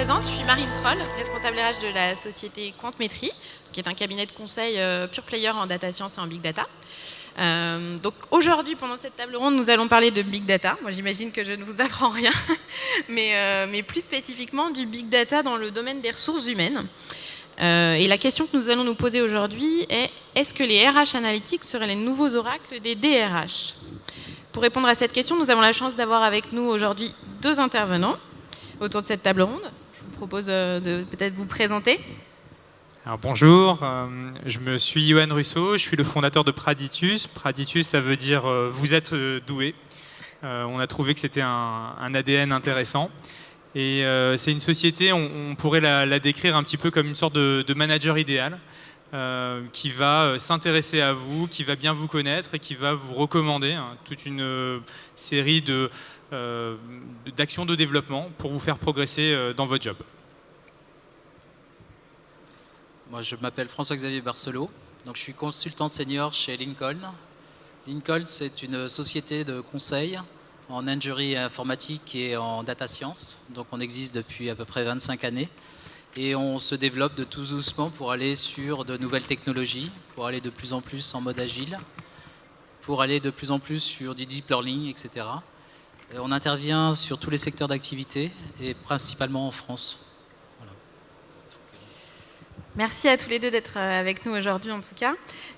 présente, je suis Marine Kroll, responsable RH de la société Quantmetry, qui est un cabinet de conseil pure player en data science et en big data. Donc aujourd'hui, pendant cette table ronde, nous allons parler de big data. Moi, j'imagine que je ne vous apprends rien, mais plus spécifiquement du big data dans le domaine des ressources humaines. Et la question que nous allons nous poser aujourd'hui est: est-ce que les RH analytics seraient les nouveaux oracles des DRH? Pour répondre à cette question, nous avons la chance d'avoir avec nous aujourd'hui deux intervenants autour de cette table ronde. Je vous propose de peut-être vous présenter. Alors bonjour, je me suis Johan Russo, je suis le fondateur de Praditus. Praditus, ça veut dire vous êtes doué. On a trouvé que c'était un ADN intéressant. Et c'est une société, on pourrait la décrire un petit peu comme une sorte de manager idéal qui va s'intéresser à vous, qui va bien vous connaître et qui va vous recommander toute une série d'actions de développement pour vous faire progresser dans votre job. Moi, je m'appelle François-Xavier Barcelot, donc je suis consultant senior chez Lincoln. Lincoln, c'est une société de conseil en ingénierie informatique et en data science. Donc on existe depuis à peu près 25 années et on se développe de tout doucement pour aller sur de nouvelles technologies, pour aller de plus en plus en mode agile, pour aller de plus en plus sur du deep learning, etc. Et on intervient sur tous les secteurs d'activité et principalement en France. Merci à tous les deux d'être avec nous aujourd'hui en tout cas.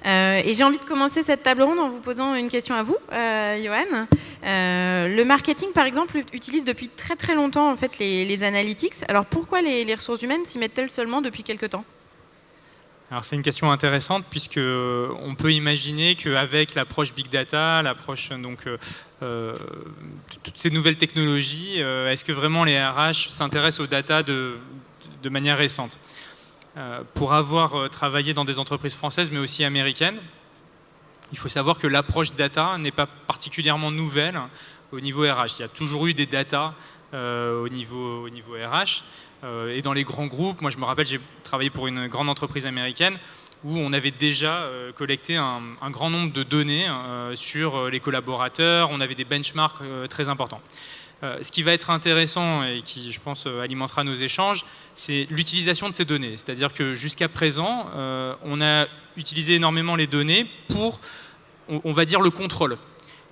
Et j'ai envie de commencer cette table ronde en vous posant une question à vous, Johan. Le marketing par exemple utilise depuis très très longtemps en fait, les analytics. Alors pourquoi les ressources humaines s'y mettent-elles seulement depuis quelques temps? Alors c'est une question intéressante puisque on peut imaginer qu'avec l'approche big data, l'approche donc toutes ces nouvelles technologies, est-ce que vraiment les RH s'intéressent aux data de manière récente? Pour avoir travaillé dans des entreprises françaises mais aussi américaines, il faut savoir que l'approche data n'est pas particulièrement nouvelle au niveau RH. Il y a toujours eu des data au niveau RH et dans les grands groupes. Moi je me rappelle, j'ai travaillé pour une grande entreprise américaine où on avait déjà collecté un grand nombre de données sur les collaborateurs, on avait des benchmarks très importants. Ce qui va être intéressant et qui, je pense, alimentera nos échanges, c'est l'utilisation de ces données. C'est-à-dire que jusqu'à présent, on a utilisé énormément les données pour, on va dire, le contrôle.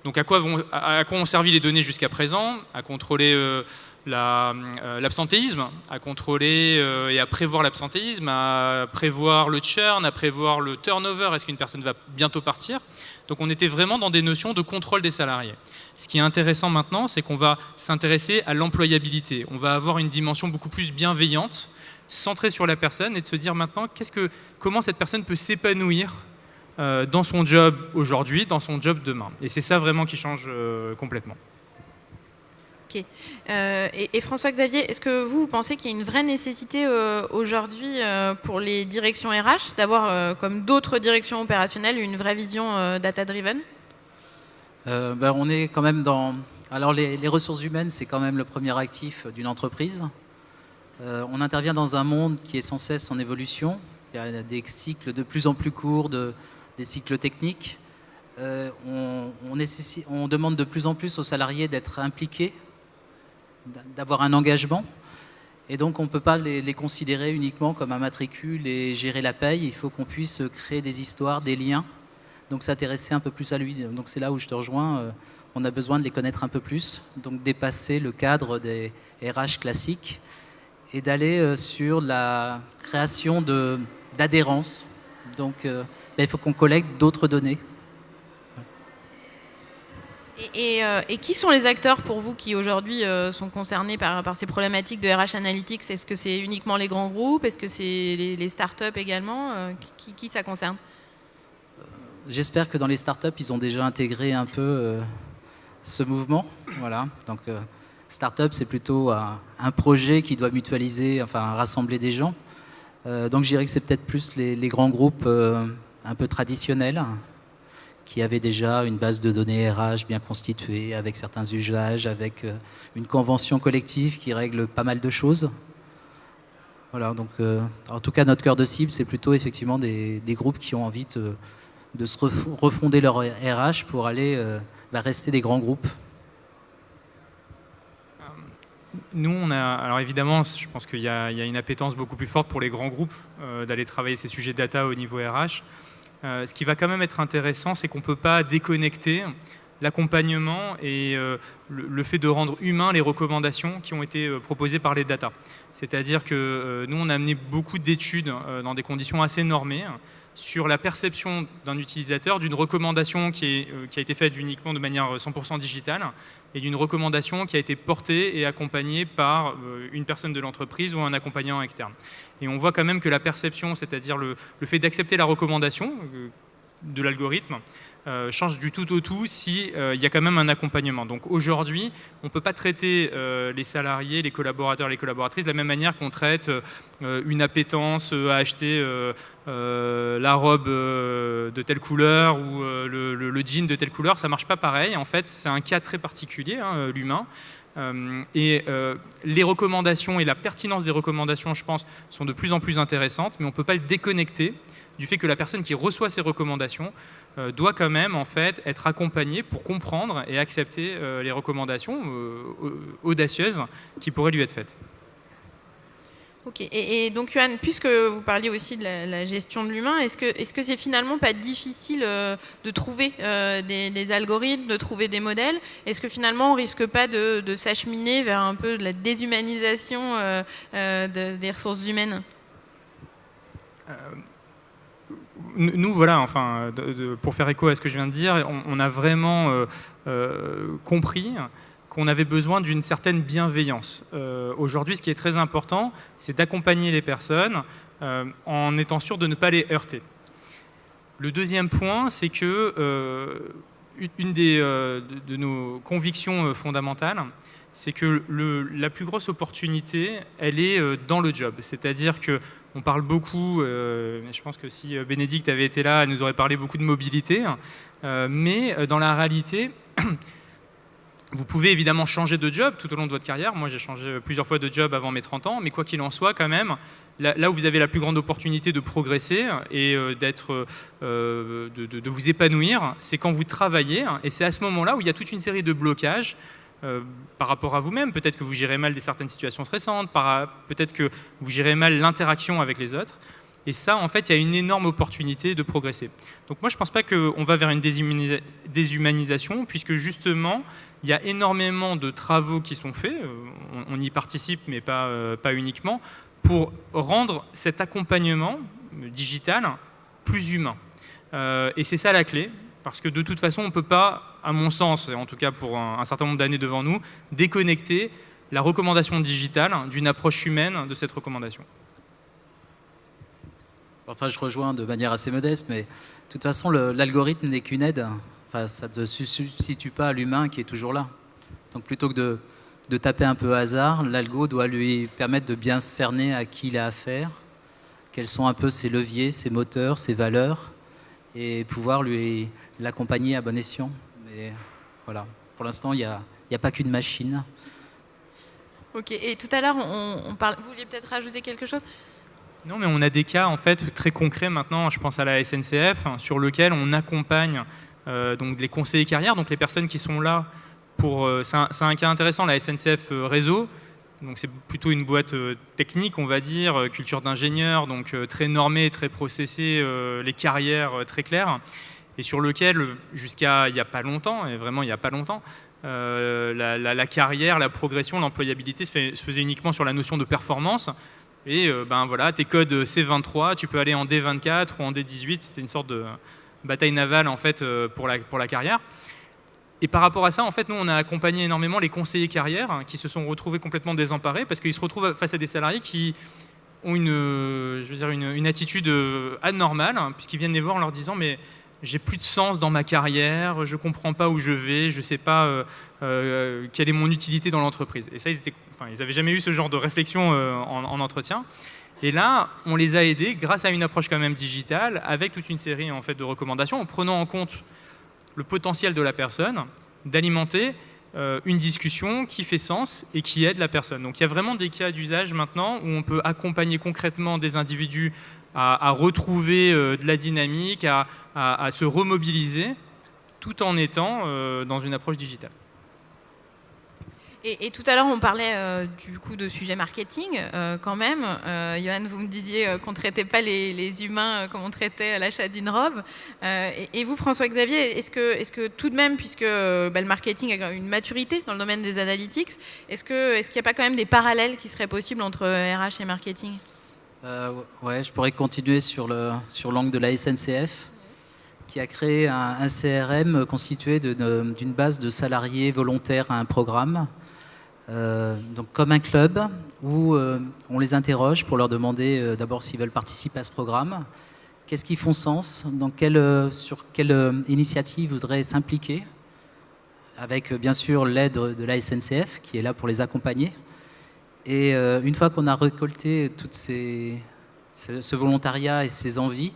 Donc à quoi ont servi les données jusqu'à présent? À contrôler l'absentéisme, à contrôler et à prévoir l'absentéisme, à prévoir le churn, à prévoir le turnover, est-ce qu'une personne va bientôt partir? Donc on était vraiment dans des notions de contrôle des salariés. Ce qui est intéressant maintenant, c'est qu'on va s'intéresser à l'employabilité. On va avoir une dimension beaucoup plus bienveillante, centrée sur la personne et de se dire maintenant comment cette personne peut s'épanouir dans son job aujourd'hui, dans son job demain. Et c'est ça vraiment qui change complètement. Okay. Et François-Xavier, est-ce que vous pensez qu'il y a une vraie nécessité aujourd'hui pour les directions RH d'avoir, comme d'autres directions opérationnelles, une vraie vision data-driven? On est quand même dans... Alors les ressources humaines, c'est quand même le premier actif d'une entreprise. On intervient dans un monde qui est sans cesse en évolution. Il y a des cycles de plus en plus courts, des cycles techniques. On demande de plus en plus aux salariés d'être impliqués, d'avoir un engagement. Et donc on ne peut pas les considérer uniquement comme un matricule et gérer la paye. Il faut qu'on puisse créer des histoires, des liens. Donc s'intéresser un peu plus à lui. Donc c'est là où je te rejoins. On a besoin de les connaître un peu plus. Donc dépasser le cadre des RH classiques et d'aller sur la création d'adhérence. Donc il faut qu'on collecte d'autres données. Et qui sont les acteurs pour vous qui aujourd'hui sont concernés par ces problématiques de RH Analytics? Est-ce que c'est uniquement les grands groupes? Est-ce que c'est les startups également? Qui ça concerne? J'espère que dans les startups, ils ont déjà intégré un peu ce mouvement. Voilà. Donc, startup, c'est plutôt un projet qui doit mutualiser, enfin rassembler des gens. Donc, je dirais que c'est peut-être plus les grands groupes un peu traditionnels qui avaient déjà une base de données RH bien constituée, avec certains usages, avec une convention collective qui règle pas mal de choses. Voilà. Donc, en tout cas, notre cœur de cible, c'est plutôt effectivement des groupes qui ont envie de se refonder leur RH pour aller rester des grands groupes. Nous, alors évidemment, je pense qu'il y a une appétence beaucoup plus forte pour les grands groupes d'aller travailler ces sujets data au niveau RH. Ce qui va quand même être intéressant, c'est qu'on ne peut pas déconnecter l'accompagnement et le fait de rendre humain les recommandations qui ont été proposées par les data. C'est-à-dire que nous, on a amené beaucoup d'études dans des conditions assez normées sur la perception d'un utilisateur d'une recommandation qui a été faite uniquement de manière 100% digitale et d'une recommandation qui a été portée et accompagnée par une personne de l'entreprise ou un accompagnant externe. Et on voit quand même que la perception, c'est-à-dire le fait d'accepter la recommandation de l'algorithme, change du tout au tout si il y a quand même un accompagnement. Donc aujourd'hui, on ne peut pas traiter les salariés, les collaborateurs, les collaboratrices de la même manière qu'on traite une appétence à acheter la robe de telle couleur ou le jean de telle couleur. Ça ne marche pas pareil. En fait, c'est un cas très particulier, hein, l'humain. Les recommandations et la pertinence des recommandations, je pense, sont de plus en plus intéressantes, mais on ne peut pas le déconnecter du fait que la personne qui reçoit ces recommandations doit quand même en fait être accompagnée pour comprendre et accepter les recommandations audacieuses qui pourraient lui être faites. Ok, et donc Yoann, puisque vous parliez aussi de la gestion de l'humain, est-ce que c'est finalement pas difficile de trouver des algorithmes, de trouver des modèles? Est-ce que finalement on risque pas de s'acheminer vers un peu de la déshumanisation des ressources humaines? Nous, voilà, enfin, pour faire écho à ce que je viens de dire, on a vraiment compris qu'on avait besoin d'une certaine bienveillance. Aujourd'hui, ce qui est très important, c'est d'accompagner les personnes en étant sûr de ne pas les heurter. Le deuxième point, c'est que une de nos convictions fondamentales, c'est que la plus grosse opportunité, elle est dans le job. C'est-à-dire qu'on parle beaucoup, je pense que si Bénédicte avait été là, elle nous aurait parlé beaucoup de mobilité, mais dans la réalité, vous pouvez évidemment changer de job tout au long de votre carrière. Moi, j'ai changé plusieurs fois de job avant mes 30 ans, mais quoi qu'il en soit, quand même, là où vous avez la plus grande opportunité de progresser et de vous épanouir, c'est quand vous travaillez, et c'est à ce moment-là où il y a toute une série de blocages par rapport à vous-même. Peut-être que vous gérez mal certaines situations stressantes, peut-être que vous gérez mal l'interaction avec les autres. Et ça, en fait, il y a une énorme opportunité de progresser. Donc moi, je ne pense pas qu'on va vers une déshumanisation, puisque justement, il y a énormément de travaux qui sont faits, on y participe, mais pas uniquement, pour rendre cet accompagnement digital plus humain. Et c'est ça la clé, parce que de toute façon, on ne peut pas, à mon sens, et en tout cas pour un certain nombre d'années devant nous, déconnecter la recommandation digitale d'une approche humaine de cette recommandation. Enfin, je rejoins de manière assez modeste, mais de toute façon, l'algorithme n'est qu'une aide. Enfin, ça ne se substitue pas à l'humain qui est toujours là. Donc plutôt que de taper un peu hasard, l'algo doit lui permettre de bien cerner à qui il a affaire, quels sont un peu ses leviers, ses moteurs, ses valeurs, et pouvoir l'accompagner à bon escient. Mais voilà, pour l'instant, il n'y a pas qu'une machine. Ok, et tout à l'heure, on parle. Vous vouliez peut-être rajouter quelque chose? Non, mais on a des cas en fait très concrets maintenant. Je pense à la SNCF, sur lequel on accompagne donc les conseillers carrières, donc les personnes qui sont là pour. C'est un cas intéressant, la SNCF Réseau. Donc c'est plutôt une boîte technique, on va dire, culture d'ingénieur, donc très normée, très processée, les carrières très claires, et sur lequel jusqu'à il n'y a pas longtemps, et vraiment il n'y a pas longtemps, la carrière, la progression, l'employabilité se faisait uniquement sur la notion de performance. Et ben voilà, tes codes C23, tu peux aller en D24 ou en D18, c'était une sorte de bataille navale en fait pour la carrière. Et par rapport à ça, en fait, nous on a accompagné énormément les conseillers carrières qui se sont retrouvés complètement désemparés parce qu'ils se retrouvent face à des salariés qui ont une attitude anormale, puisqu'ils viennent les voir en leur disant mais j'ai plus de sens dans ma carrière, je comprends pas où je vais, je sais pas quelle est mon utilité dans l'entreprise. Et ça, ils n'avaient jamais eu ce genre de réflexion en entretien. Et là, on les a aidés grâce à une approche quand même digitale, avec toute une série en fait de recommandations, en prenant en compte le potentiel de la personne, d'alimenter une discussion qui fait sens et qui aide la personne. Donc il y a vraiment des cas d'usage maintenant où on peut accompagner concrètement des individus à retrouver de la dynamique, à se remobiliser, tout en étant dans une approche digitale. Et tout à l'heure, on parlait du coup de sujets marketing quand même. Johan, vous me disiez qu'on ne traitait pas les humains comme on traitait l'achat d'une robe. Et vous, François-Xavier, est-ce que tout de même, puisque le marketing a une maturité dans le domaine des analytics, est-ce qu'il n'y a pas quand même des parallèles qui seraient possibles entre RH et marketing ? Ouais, je pourrais continuer sur l'angle de la SNCF, qui a créé un CRM constitué d'une base de salariés volontaires à un programme. Donc comme un club où on les interroge pour leur demander d'abord s'ils veulent participer à ce programme, qu'est-ce qui font sens, sur quelle initiative ils voudraient s'impliquer, avec bien sûr l'aide de la SNCF qui est là pour les accompagner. Et une fois qu'on a récolté tout ce volontariat et ces envies,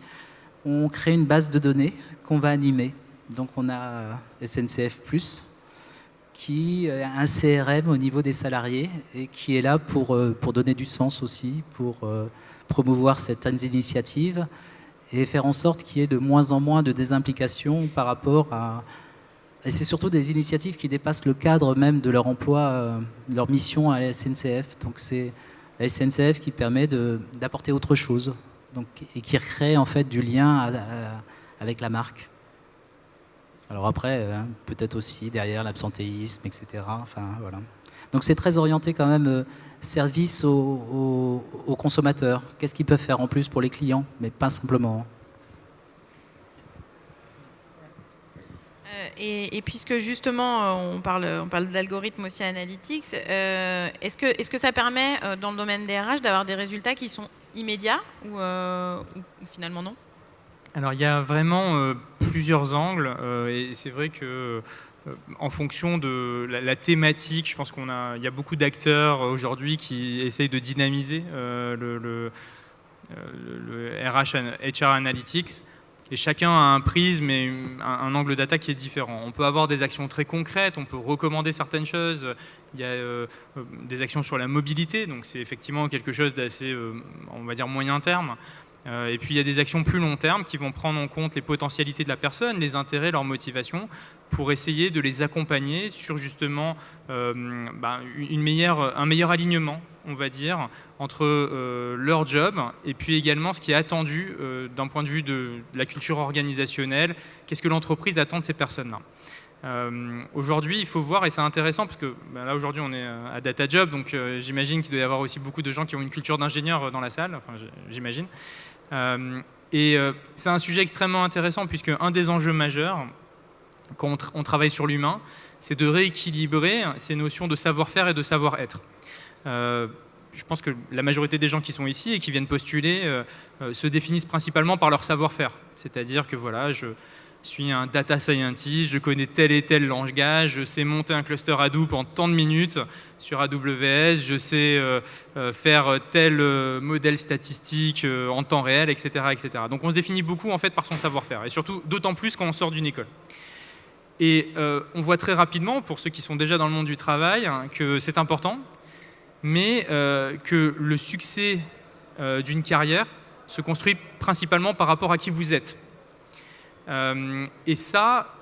on crée une base de données qu'on va animer. Donc on a SNCF+, qui est un CRM au niveau des salariés et qui est là pour donner du sens aussi, pour promouvoir certaines initiatives et faire en sorte qu'il y ait de moins en moins de désimplication par rapport à... Et c'est surtout des initiatives qui dépassent le cadre même de leur emploi, de leur mission à la SNCF. Donc c'est la SNCF qui permet d'apporter autre chose, et qui recrée en fait du lien avec la marque. Alors après, peut-être aussi derrière l'absentéisme, etc. Enfin, voilà. Donc c'est très orienté quand même service aux consommateurs. Qu'est-ce qu'ils peuvent faire en plus pour les clients, mais pas simplement. Et puisque justement on parle d'algorithmes aussi analytics, est-ce que ça permet dans le domaine des RH d'avoir des résultats qui sont immédiats ou finalement non ? Alors il y a vraiment plusieurs angles et c'est vrai que en fonction de la thématique, je pense qu'il y a beaucoup d'acteurs aujourd'hui qui essayent de dynamiser le HR Analytics et chacun a un prisme et un angle d'attaque qui est différent. On peut avoir des actions très concrètes, on peut recommander certaines choses. Il y a des actions sur la mobilité, donc c'est effectivement quelque chose d'assez, on va dire, moyen terme. Et puis il y a des actions plus long terme qui vont prendre en compte les potentialités de la personne, les intérêts, leurs motivations, pour essayer de les accompagner sur justement un meilleur alignement, on va dire, entre leur job et puis également ce qui est attendu d'un point de vue de la culture organisationnelle. Qu'est-ce que l'entreprise attend de ces personnes-là ? Aujourd'hui, il faut voir, et c'est intéressant parce que là aujourd'hui on est à DataJob, donc j'imagine qu'il doit y avoir aussi beaucoup de gens qui ont une culture d'ingénieur dans la salle, enfin j'imagine. C'est un sujet extrêmement intéressant puisque un des enjeux majeurs quand on travaille sur l'humain, c'est de rééquilibrer ces notions de savoir-faire et de savoir-être. Je pense que la majorité des gens qui sont ici et qui viennent postuler se définissent principalement par leur savoir-faire, c'est-à-dire que voilà, je suis un data scientist, je connais tel et tel langage, je sais monter un cluster Hadoop en tant de minutes sur AWS, je sais faire tel modèle statistique en temps réel, etc., etc. Donc on se définit beaucoup en fait par son savoir-faire, et surtout d'autant plus quand on sort d'une école. Et on voit très rapidement, pour ceux qui sont déjà dans le monde du travail, que c'est important, mais que le succès d'une carrière se construit principalement par rapport à qui vous êtes. Et ça,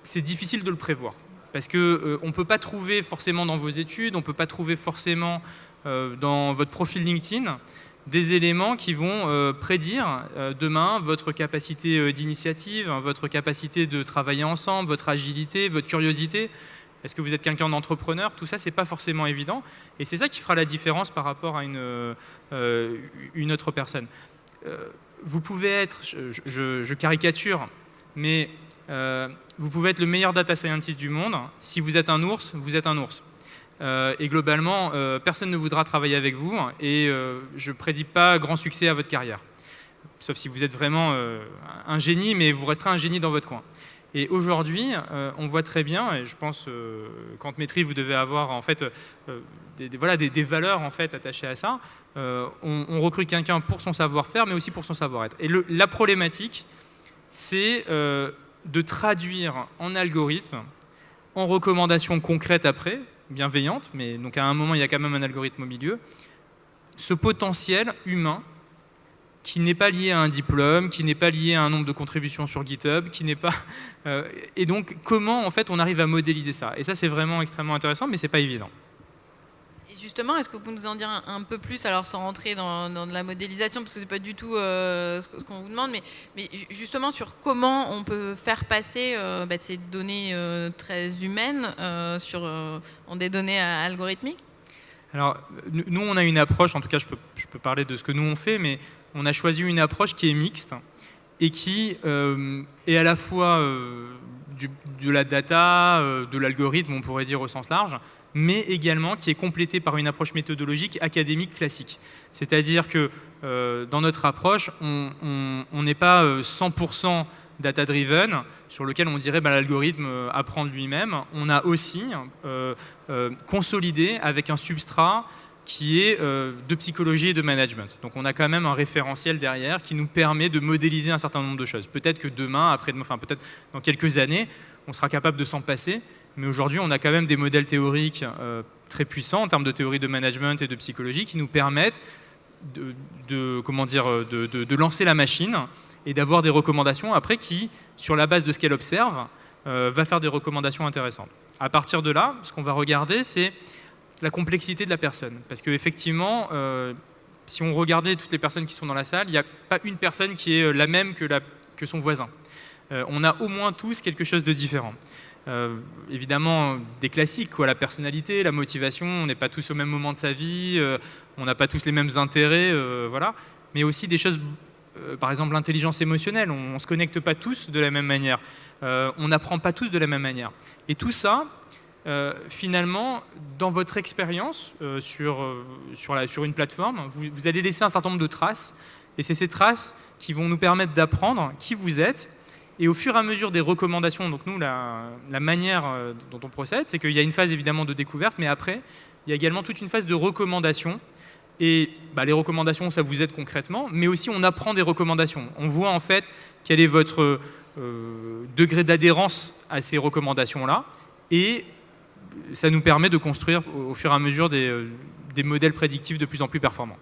c'est difficile de le prévoir parce qu'on ne peut pas trouver forcément dans vos études, on ne peut pas trouver forcément dans votre profil LinkedIn des éléments qui vont prédire demain votre capacité d'initiative, votre capacité de travailler ensemble, votre agilité, votre curiosité. Est-ce que vous êtes quelqu'un d'entrepreneur ? Tout ça, c'est pas forcément évident et c'est ça qui fera la différence par rapport à une autre personne. Vous pouvez être, je caricature, mais vous pouvez être le meilleur data scientist du monde. Si vous êtes un ours, vous êtes un ours. Et globalement, personne ne voudra travailler avec vous et je ne prédis pas grand succès à votre carrière. Sauf si vous êtes vraiment un génie, mais vous resterez un génie dans votre coin. Et aujourd'hui, on voit très bien, et je pense qu'en Métrie, vous devez avoir en fait des valeurs en fait attachées à ça. On recrute quelqu'un pour son savoir-faire, mais aussi pour son savoir-être. Et la problématique, c'est de traduire en algorithme, en recommandations concrètes après, bienveillantes, mais donc à un moment, il y a quand même un algorithme au milieu, ce potentiel humain qui n'est pas lié à un diplôme, qui n'est pas lié à un nombre de contributions sur GitHub, qui n'est pas... et donc, comment, en fait, on arrive à modéliser ça? Et ça, c'est vraiment extrêmement intéressant, mais c'est pas évident. Et justement, est-ce que vous pouvez nous en dire un peu plus, alors sans rentrer dans de la modélisation, parce que c'est pas du tout ce qu'on vous demande, mais justement sur comment on peut faire passer de ces données très humaines en des données algorithmiques? Alors, nous, on a une approche, en tout cas, je peux parler de ce que nous, on fait, mais on a choisi une approche qui est mixte et qui est à la fois de la data, de l'algorithme, on pourrait dire au sens large, mais également qui est complétée par une approche méthodologique académique classique. C'est-à-dire que dans notre approche, on n'est pas 100% data-driven, sur lequel on dirait l'algorithme apprend de lui-même. On a aussi consolidé avec un substrat qui est de psychologie et de management. Donc on a quand même un référentiel derrière qui nous permet de modéliser un certain nombre de choses. Peut-être que demain, après-demain, enfin peut-être dans quelques années, on sera capable de s'en passer, mais aujourd'hui on a quand même des modèles théoriques très puissants en termes de théorie de management et de psychologie qui nous permettent de lancer la machine et d'avoir des recommandations après qui, sur la base de ce qu'elle observe, va faire des recommandations intéressantes. À partir de là, ce qu'on va regarder, c'est la complexité de la personne. Parce qu'effectivement, si on regardait toutes les personnes qui sont dans la salle, il n'y a pas une personne qui est la même que son voisin. On a au moins tous quelque chose de différent. Évidemment, des classiques, la personnalité, la motivation, on n'est pas tous au même moment de sa vie, on n'a pas tous les mêmes intérêts, voilà. Mais aussi des choses... par exemple, l'intelligence émotionnelle, on ne se connecte pas tous de la même manière, on n'apprend pas tous de la même manière. Et tout ça, finalement, dans votre expérience sur une plateforme, vous allez laisser un certain nombre de traces, et c'est ces traces qui vont nous permettre d'apprendre qui vous êtes, et au fur et à mesure des recommandations, donc nous, la manière dont on procède, c'est qu'il y a une phase évidemment de découverte, mais après, il y a également toute une phase de recommandation. Et les recommandations, ça vous aide concrètement, mais aussi on apprend des recommandations. On voit en fait quel est votre degré d'adhérence à ces recommandations-là, et ça nous permet de construire au fur et à mesure des modèles prédictifs de plus en plus performants.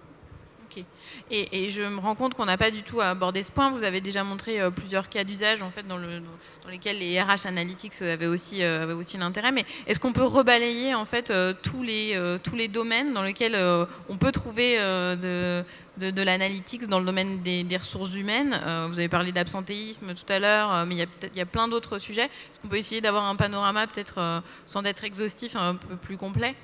Ok. Et je me rends compte qu'on n'a pas du tout abordé ce point. Vous avez déjà montré plusieurs cas d'usage en fait, dans lesquels les RH Analytics avaient aussi l'intérêt. Mais est-ce qu'on peut rebalayer en fait, tous les domaines dans lesquels on peut trouver de l'analytics dans le domaine des ressources humaines? Vous avez parlé d'absentéisme tout à l'heure, mais il y a plein d'autres sujets. Est-ce qu'on peut essayer d'avoir un panorama peut-être sans être exhaustif, un peu plus complet?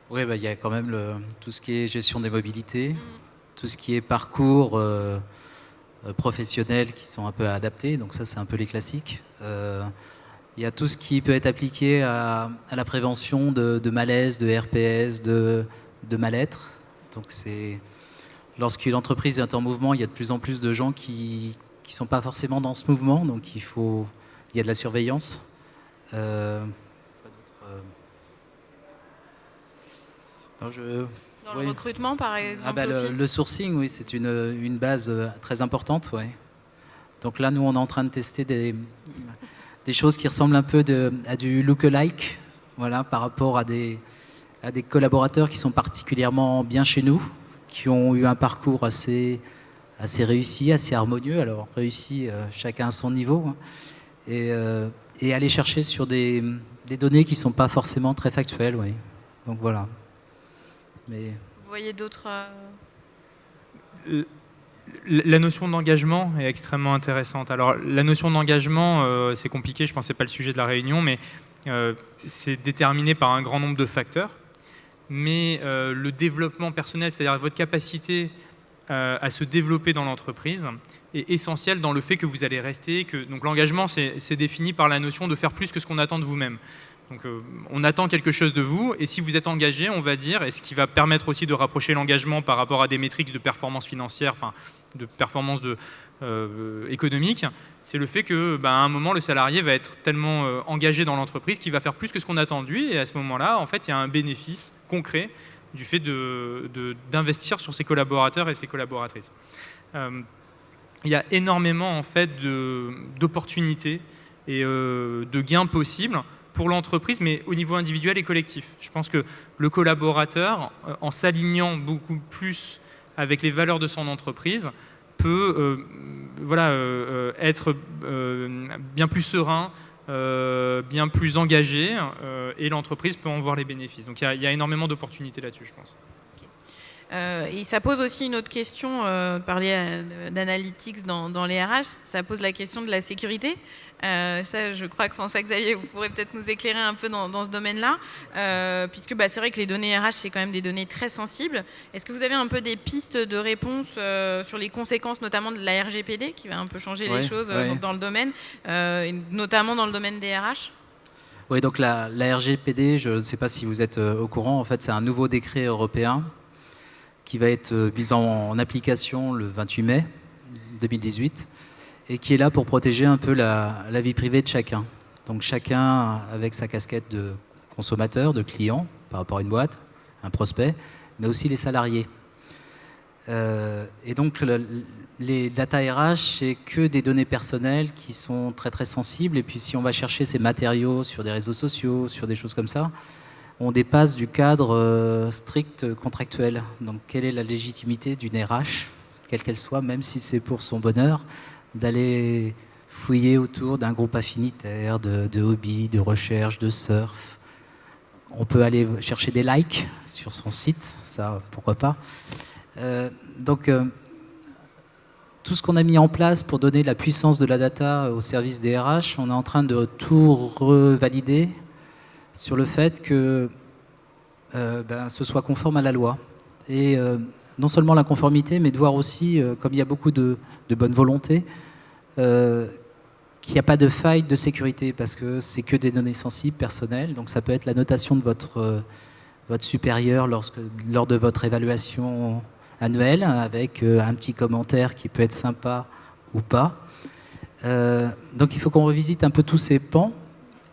Oui, il y a quand même tout ce qui est gestion des mobilités, tout ce qui est parcours professionnels qui sont un peu adaptés, donc ça c'est un peu les classiques. Il y a tout ce qui peut être appliqué à la prévention de malaise, de RPS, de mal-être. Donc lorsqu'une entreprise est en mouvement, il y a de plus en plus de gens qui ne sont pas forcément dans ce mouvement, donc il y a de la surveillance. Dans le recrutement, par exemple le sourcing, oui, c'est une base très importante. Ouais. Donc là, nous, on est en train de tester des choses qui ressemblent un peu à du look-alike, voilà, par rapport à des collaborateurs qui sont particulièrement bien chez nous, qui ont eu un parcours assez réussi, assez harmonieux. Alors, réussi, chacun à son niveau. Hein, et aller chercher sur des données qui ne sont pas forcément très factuelles. Oui. Donc voilà. Mais... Vous voyez d'autres... La notion d'engagement est extrêmement intéressante. Alors, la notion d'engagement, c'est compliqué, je pense que ce n'est pas le sujet de la réunion, mais c'est déterminé par un grand nombre de facteurs. Mais le développement personnel, c'est-à-dire votre capacité à se développer dans l'entreprise, est essentiel dans le fait que vous allez rester. Donc l'engagement, c'est défini par la notion de faire plus que ce qu'on attend de vous-même. Donc on attend quelque chose de vous, et si vous êtes engagé, on va dire, et ce qui va permettre aussi de rapprocher l'engagement par rapport à des métriques de performance financière, enfin de performance économique, c'est le fait que, à un moment, le salarié va être tellement engagé dans l'entreprise qu'il va faire plus que ce qu'on attend de lui, et à ce moment-là, en fait, il y a un bénéfice concret du fait d'investir sur ses collaborateurs et ses collaboratrices. Il y a énormément en fait d'opportunités et de gains possibles pour l'entreprise, mais au niveau individuel et collectif. Je pense que le collaborateur, en s'alignant beaucoup plus avec les valeurs de son entreprise, peut être bien plus serein, bien plus engagé, et l'entreprise peut en voir les bénéfices. Donc il y a énormément d'opportunités là-dessus, je pense. Et ça pose aussi une autre question, parler d'analytics dans les RH, ça pose la question de la sécurité. Ça, je crois que François-Xavier, vous pourrez peut-être nous éclairer un peu dans ce domaine-là, puisque c'est vrai que les données RH, c'est quand même des données très sensibles. Est-ce que vous avez un peu des pistes de réponse sur les conséquences, notamment de la RGPD, qui va un peu changer les choses dans le domaine, notamment dans le domaine des RH ? Oui, donc la RGPD, je ne sais pas si vous êtes au courant, en fait, c'est un nouveau décret européen qui va être mis en application le 28 mai 2018 et qui est là pour protéger un peu la vie privée de chacun. Donc chacun avec sa casquette de consommateur, de client par rapport à une boîte, un prospect, mais aussi les salariés. Et donc les data RH, c'est que des données personnelles qui sont très très sensibles. Et puis si on va chercher ces matériaux sur des réseaux sociaux, sur des choses comme ça, on dépasse du cadre strict contractuel. Donc quelle est la légitimité d'une RH, quelle qu'elle soit, même si c'est pour son bonheur, d'aller fouiller autour d'un groupe affinitaire, de hobby, de recherche, de surf. On peut aller chercher des likes sur son site, ça pourquoi pas. Donc tout ce qu'on a mis en place pour donner la puissance de la data au service des RH, on est en train de tout revalider sur le fait que ce soit conforme à la loi. Et non seulement la conformité, mais de voir aussi, comme il y a beaucoup de bonne volonté, qu'il n'y a pas de faille de sécurité, parce que c'est que des données sensibles, personnelles. Donc ça peut être la notation de votre supérieur lors de votre évaluation annuelle, avec un petit commentaire qui peut être sympa ou pas. Donc il faut qu'on revisite un peu tous ces pans.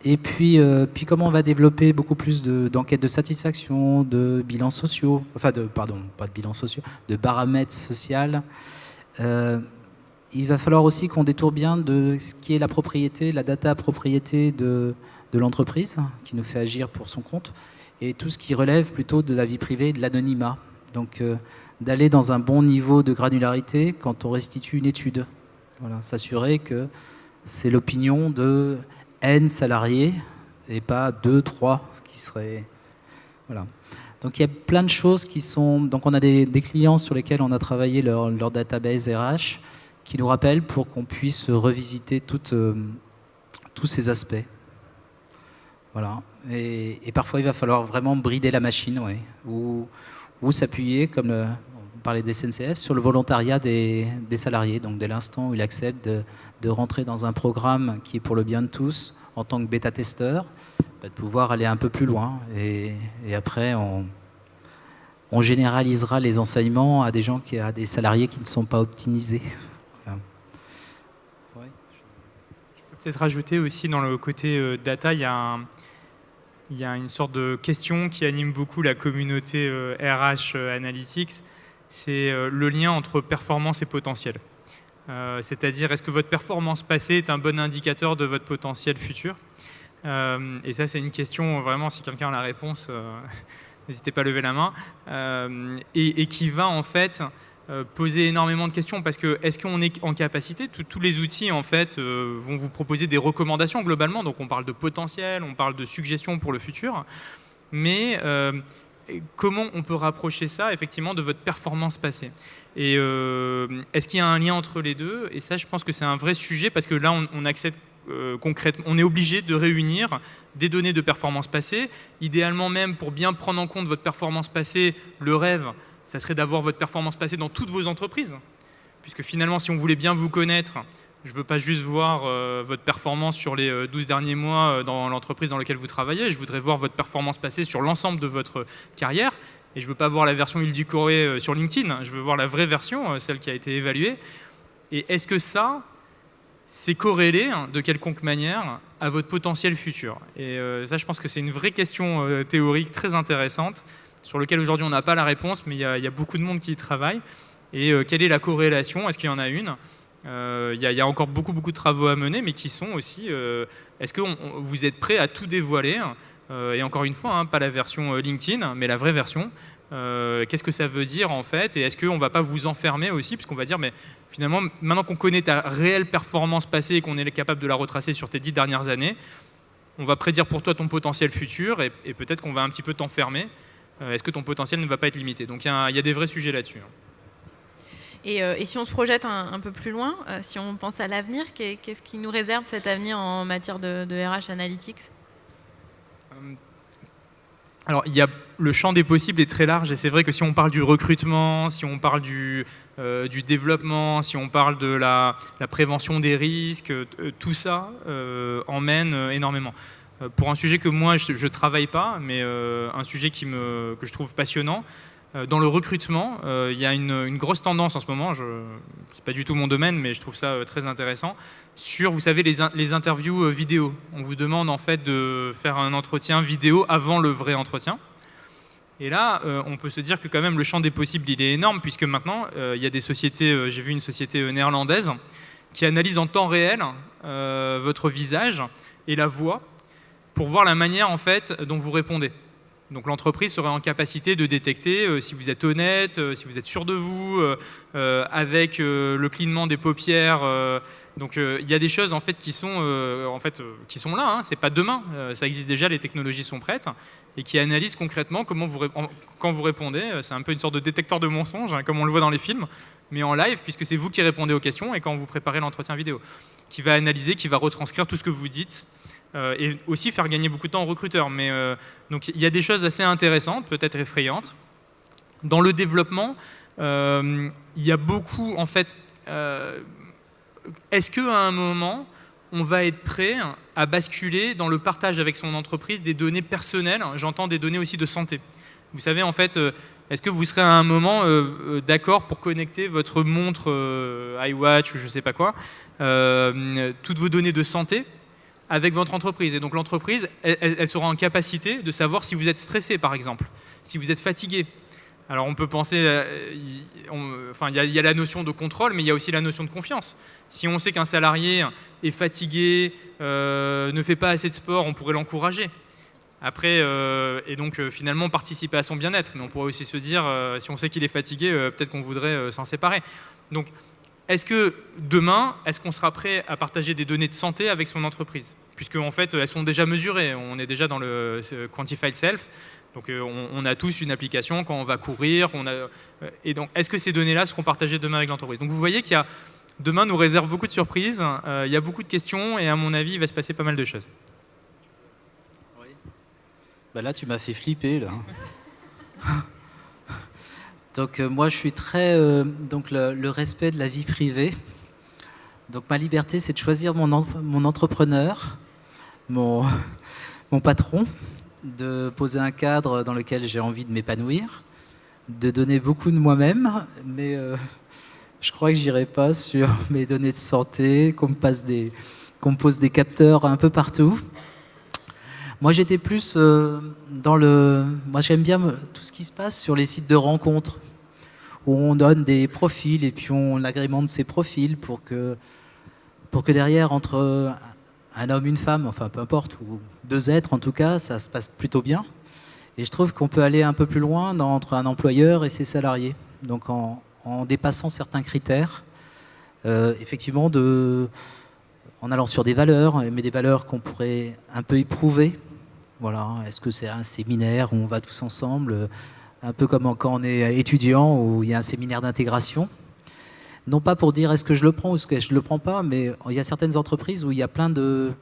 Et puis comment on va développer beaucoup plus d'enquêtes de satisfaction, de bilans sociaux, pas de bilans sociaux, de paramètres sociaux. Il va falloir aussi qu'on détourne bien de ce qui est la propriété, la data propriété de l'entreprise, qui nous fait agir pour son compte, et tout ce qui relève plutôt de la vie privée et de l'anonymat. Donc d'aller dans un bon niveau de granularité quand on restitue une étude. Voilà, s'assurer que c'est l'opinion de N salariés et pas 2, 3 qui seraient... Voilà. Donc il y a plein de choses qui sont... Donc on a des clients sur lesquels on a travaillé leur database RH qui nous rappellent pour qu'on puisse revisiter tous ces aspects. Voilà. Et parfois il va falloir vraiment brider la machine, ouais, ou s'appuyer, comme on parlait des SNCF, sur le volontariat des salariés. Donc dès l'instant où il accepte de rentrer dans un programme qui est pour le bien de tous, en tant que bêta-testeur, de pouvoir aller un peu plus loin. Et après, on généralisera les enseignements à des salariés qui ne sont pas optimisés. Voilà. Ouais. Je peux peut-être rajouter aussi dans le côté data, il y a une sorte de question qui anime beaucoup la communauté RH Analytics, c'est le lien entre performance et potentiel. C'est-à-dire, est-ce que votre performance passée est un bon indicateur de votre potentiel futur ? Et ça, c'est une question, vraiment, si quelqu'un a la réponse, n'hésitez pas à lever la main, et qui va en fait poser énormément de questions, parce que est-ce qu'on est en capacité, tous les outils en fait vont vous proposer des recommandations globalement, donc on parle de potentiel, on parle de suggestions pour le futur, mais comment on peut rapprocher ça effectivement de votre performance passée, et est-ce qu'il y a un lien entre les deux? Et ça, je pense que c'est un vrai sujet, parce que là on accède concrètement, on est obligé de réunir des données de performance passée, idéalement même pour bien prendre en compte votre performance passée, le rêve, ça serait d'avoir votre performance passée dans toutes vos entreprises, puisque finalement, si on voulait bien vous connaître, je ne veux pas juste voir votre performance sur les 12 derniers mois dans l'entreprise dans laquelle vous travaillez, je voudrais voir votre performance passée sur l'ensemble de votre carrière, et je ne veux pas voir la version édulcorée sur LinkedIn, je veux voir la vraie version, celle qui a été évaluée. Et est-ce que ça, c'est corrélé de quelconque manière à votre potentiel futur? Et ça, je pense que c'est une vraie question théorique très intéressante, sur lequel aujourd'hui on n'a pas la réponse, mais il y a beaucoup de monde qui y travaille. Et quelle est la corrélation? Est-ce qu'il y en a une? Il y a encore beaucoup de travaux à mener, mais qui sont aussi... est-ce que vous êtes prêt à tout dévoiler et encore une fois, hein, pas la version LinkedIn, mais la vraie version. Qu'est-ce que ça veut dire en fait, et est-ce qu'on ne va pas vous enfermer aussi, puisqu'on va dire, mais finalement, maintenant qu'on connaît ta réelle performance passée et qu'on est capable de la retracer sur tes 10 dernières années, on va prédire pour toi ton potentiel futur, et peut-être qu'on va un petit peu t'enfermer. Est-ce que ton potentiel ne va pas être limité? Donc il y a des vrais sujets là-dessus. Et si on se projette un peu plus loin, si on pense à l'avenir, qu'est-ce qui nous réserve cet avenir en matière de RH Analytics? Alors, le champ des possibles est très large, et c'est vrai que si on parle du recrutement, si on parle du développement, si on parle de la prévention des risques, tout ça emmène énormément. Pour un sujet que moi je ne travaille pas, mais un sujet que je trouve passionnant, dans le recrutement, il y a une grosse tendance en ce moment, ce n'est pas du tout mon domaine, mais je trouve ça très intéressant, sur, vous savez, les interviews vidéo. On vous demande en fait de faire un entretien vidéo avant le vrai entretien. Et là, on peut se dire que quand même le champ des possibles, il est énorme, puisque maintenant, il y a des sociétés, j'ai vu une société néerlandaise, qui analyse en temps réel votre visage et la voix pour voir la manière en fait dont vous répondez. Donc l'entreprise serait en capacité de détecter si vous êtes honnête, si vous êtes sûr de vous, avec le clignement des paupières. Donc il y a des choses en fait qui sont là. Hein, c'est pas demain. Ça existe déjà, les technologies sont prêtes et qui analysent concrètement quand vous répondez. C'est un peu une sorte de détecteur de mensonges, hein, comme on le voit dans les films, mais en live, puisque c'est vous qui répondez aux questions et quand vous préparez l'entretien vidéo, qui va analyser, qui va retranscrire tout ce que vous dites. Et aussi faire gagner beaucoup de temps aux recruteurs. Donc il y a des choses assez intéressantes, peut-être effrayantes. Dans le développement, il y a beaucoup, en fait, est-ce qu'à un moment, on va être prêt à basculer dans le partage avec son entreprise des données personnelles, j'entends des données aussi de santé. Vous savez, en fait, est-ce que vous serez à un moment d'accord pour connecter votre montre iWatch ou je ne sais pas quoi, toutes vos données de santé avec votre entreprise. Et donc l'entreprise, elle sera en capacité de savoir si vous êtes stressé, par exemple, si vous êtes fatigué. Alors on peut penser, il y a la notion de contrôle, mais il y a aussi la notion de confiance. Si on sait qu'un salarié est fatigué, ne fait pas assez de sport, on pourrait l'encourager. Après, et donc finalement participer à son bien-être. Mais on pourrait aussi se dire, si on sait qu'il est fatigué, peut-être qu'on voudrait s'en séparer. Donc, est-ce que demain, est-ce qu'on sera prêt à partager des données de santé avec son entreprise? Puisque en fait, elles sont déjà mesurées. On est déjà dans le Quantified Self. Donc on a tous une application quand on va courir. Et donc, est-ce que ces données-là seront partagées demain avec l'entreprise? Donc vous voyez qu'il y a, demain nous réserve beaucoup de surprises. Il y a beaucoup de questions et à mon avis, il va se passer pas mal de choses. Oui. Bah là, tu m'as fait flipper là. Donc moi je suis très donc le respect de la vie privée. Donc ma liberté c'est de choisir mon entrepreneur, mon patron, de poser un cadre dans lequel j'ai envie de m'épanouir, de donner beaucoup de moi-même, mais je crois que j'irai pas sur mes données de santé, qu'on me pose des capteurs un peu partout. Moi, j'étais plus moi, j'aime bien tout ce qui se passe sur les sites de rencontres, où on donne des profils et puis on agrémente ces profils pour que derrière, entre un homme, une femme, enfin peu importe, ou deux êtres en tout cas, ça se passe plutôt bien. Et je trouve qu'on peut aller un peu plus loin entre un employeur et ses salariés. Donc en dépassant certains critères, effectivement, en allant sur des valeurs, mais des valeurs qu'on pourrait un peu éprouver. Voilà, est-ce que c'est un séminaire où on va tous ensemble, un peu comme quand on est étudiant, où il y a un séminaire d'intégration. Non pas pour dire est-ce que je le prends ou est-ce que je ne le prends pas, mais il y a certaines entreprises où il y a plein de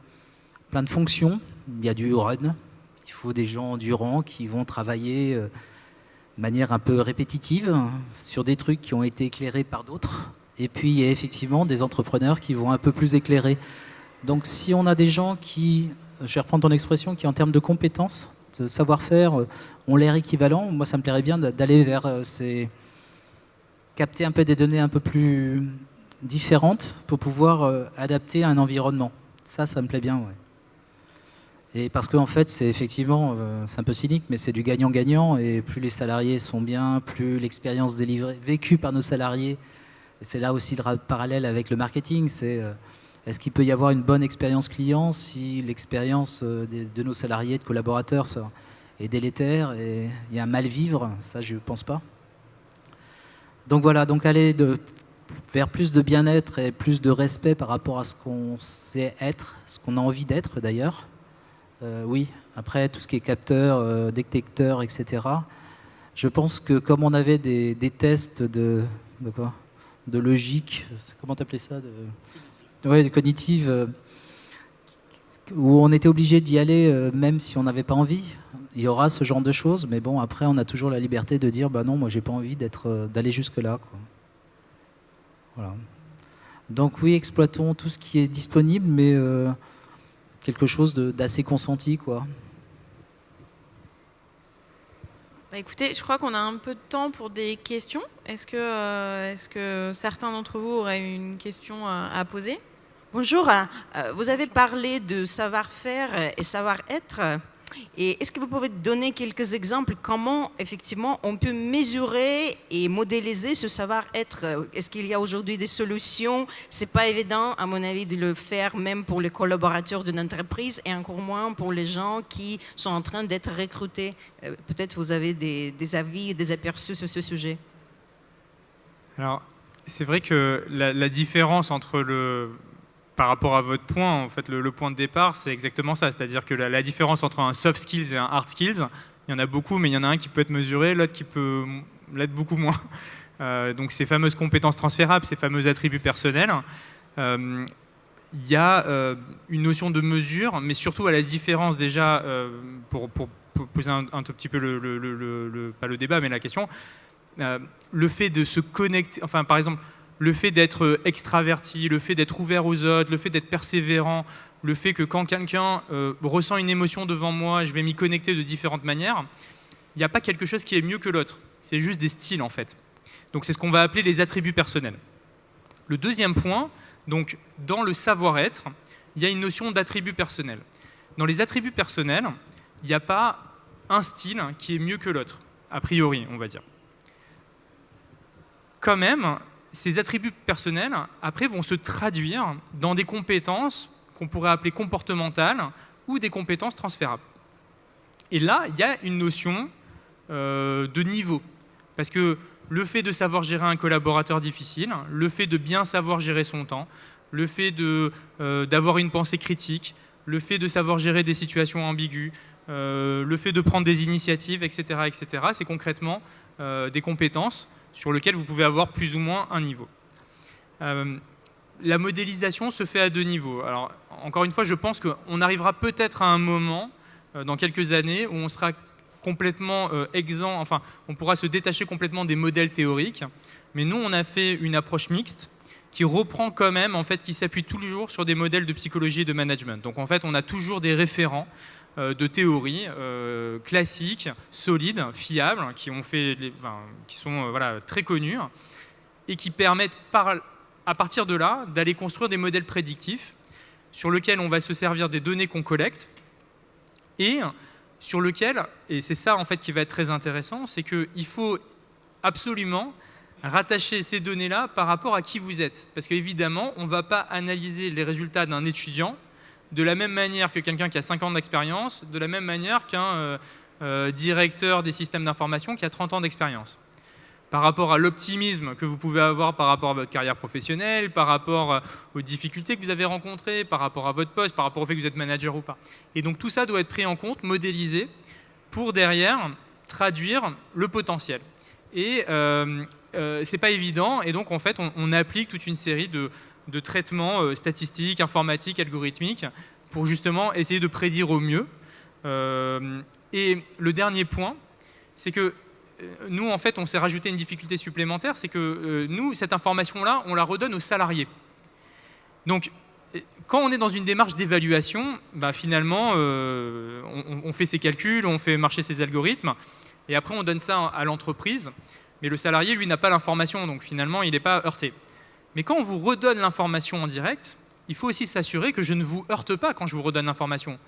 fonctions. Il y a du run, il faut des gens du rang qui vont travailler de manière un peu répétitive sur des trucs qui ont été éclairés par d'autres. Et puis il y a effectivement des entrepreneurs qui vont un peu plus éclairer. Donc si on a des gens qui, je vais reprendre ton expression, qui en termes de compétences, de savoir-faire, ont l'air équivalents, moi ça me plairait bien d'aller vers capter un peu des données un peu plus différentes pour pouvoir adapter à un environnement. Ça me plaît bien, ouais. Et parce qu'en fait, c'est effectivement, c'est un peu cynique, mais c'est du gagnant-gagnant, et plus les salariés sont bien, plus l'expérience vécue par nos salariés, et c'est là aussi le parallèle avec le marketing, c'est Est-ce qu'il peut y avoir une bonne expérience client si l'expérience de nos salariés, de collaborateurs est délétère et il y a un mal-vivre? Ça, je ne pense pas. Donc voilà, donc aller vers plus de bien-être et plus de respect par rapport à ce qu'on sait être, ce qu'on a envie d'être d'ailleurs. Oui, après tout ce qui est capteur, détecteur, etc. Je pense que comme on avait des tests de logique, comment t'appelais ça, de cognitive, où on était obligé d'y aller même si on n'avait pas envie. Il y aura ce genre de choses, mais bon, après on a toujours la liberté de dire bah non, moi j'ai pas envie d'aller jusque là, quoi. Voilà. Donc oui, exploitons tout ce qui est disponible, mais quelque chose d'assez consenti, quoi. Bah écoutez, je crois qu'on a un peu de temps pour des questions. Est-ce que certains d'entre vous auraient une question à poser? Bonjour, vous avez parlé de savoir-faire et savoir-être. Et est-ce que vous pouvez donner quelques exemples comment effectivement on peut mesurer et modéliser ce savoir-être? Est-ce qu'il y a aujourd'hui des solutions? C'est pas évident à mon avis de le faire même pour les collaborateurs d'une entreprise et encore moins pour les gens qui sont en train d'être recrutés. Peut-être vous avez des avis, des aperçus sur ce sujet. Alors, c'est vrai que la différence entre par rapport à votre point, en fait, le point de départ, c'est exactement ça. C'est-à-dire que la différence entre un soft skills et un hard skills, il y en a beaucoup, mais il y en a un qui peut être mesuré, l'autre qui peut l'être beaucoup moins. Donc ces fameuses compétences transférables, ces fameux attributs personnels, il y a une notion de mesure, mais surtout à la différence déjà, pour poser un tout petit peu pas le débat, mais la question, le fait de se connecter, enfin par exemple, le fait d'être extraverti, le fait d'être ouvert aux autres, le fait d'être persévérant, le fait que quand quelqu'un ressent une émotion devant moi, je vais m'y connecter de différentes manières, il n'y a pas quelque chose qui est mieux que l'autre. C'est juste des styles en fait. Donc c'est ce qu'on va appeler les attributs personnels. Le deuxième point, donc dans le savoir-être, il y a une notion d'attributs personnels. Dans les attributs personnels, il n'y a pas un style qui est mieux que l'autre, a priori, on va dire. Quand même, ces attributs personnels, après, vont se traduire dans des compétences qu'on pourrait appeler comportementales ou des compétences transférables. Et là, il y a une notion de niveau. Parce que le fait de savoir gérer un collaborateur difficile, le fait de bien savoir gérer son temps, le fait d'avoir une pensée critique, le fait de savoir gérer des situations ambiguës, le fait de prendre des initiatives, etc., c'est concrètement des compétences sur lesquelles vous pouvez avoir plus ou moins un niveau. La modélisation se fait à deux niveaux. Alors, encore une fois, je pense qu'on arrivera peut-être à un moment, dans quelques années, où on sera complètement exempt, enfin, on pourra se détacher complètement des modèles théoriques. Mais nous, on a fait une approche mixte qui reprend quand même, en fait, qui s'appuie toujours sur des modèles de psychologie et de management. Donc, en fait, on a toujours des référents de théories classiques, solides, fiables, qui sont voilà, très connus et qui permettent à partir de là d'aller construire des modèles prédictifs sur lesquels on va se servir des données qu'on collecte et sur lesquels, et c'est ça en fait qui va être très intéressant, c'est qu'il faut absolument rattacher ces données-là par rapport à qui vous êtes. Parce qu'évidemment, on ne va pas analyser les résultats d'un étudiant de la même manière que quelqu'un qui a 5 ans d'expérience, de la même manière qu'un directeur des systèmes d'information qui a 30 ans d'expérience. Par rapport à l'optimisme que vous pouvez avoir par rapport à votre carrière professionnelle, par rapport aux difficultés que vous avez rencontrées, par rapport à votre poste, par rapport au fait que vous êtes manager ou pas. Et donc tout ça doit être pris en compte, modélisé, pour derrière traduire le potentiel. Et c'est pas évident, et donc en fait on applique toute une série de traitements statistiques, informatiques, algorithmiques, pour justement essayer de prédire au mieux. Et le dernier point, c'est que nous, en fait, on s'est rajouté une difficulté supplémentaire, c'est que nous, cette information-là, on la redonne aux salariés. Donc, quand on est dans une démarche d'évaluation, bah, finalement, on fait ses calculs, on fait marcher ses algorithmes, et après on donne ça à l'entreprise, mais le salarié, lui, n'a pas l'information, donc finalement, il n'est pas heurté. Mais quand on vous redonne l'information en direct, il faut aussi s'assurer que je ne vous heurte pas quand je vous redonne l'information.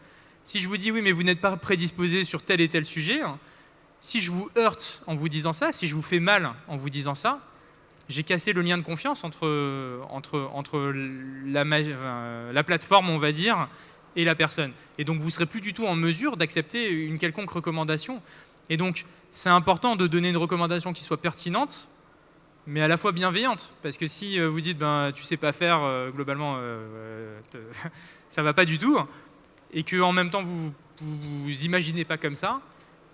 Si je vous dis oui, mais vous n'êtes pas prédisposé sur tel et tel sujet, si je vous heurte en vous disant ça, si je vous fais mal en vous disant ça, j'ai cassé le lien de confiance entre la plateforme, on va dire, et la personne. Et donc, vous ne serez plus du tout en mesure d'accepter une quelconque recommandation. Et donc, c'est important de donner une recommandation qui soit pertinente, mais à la fois bienveillante. Parce que si vous dites, tu ne sais pas faire, globalement, ça ne va pas du tout, et qu'en même temps, vous vous imaginez pas comme ça,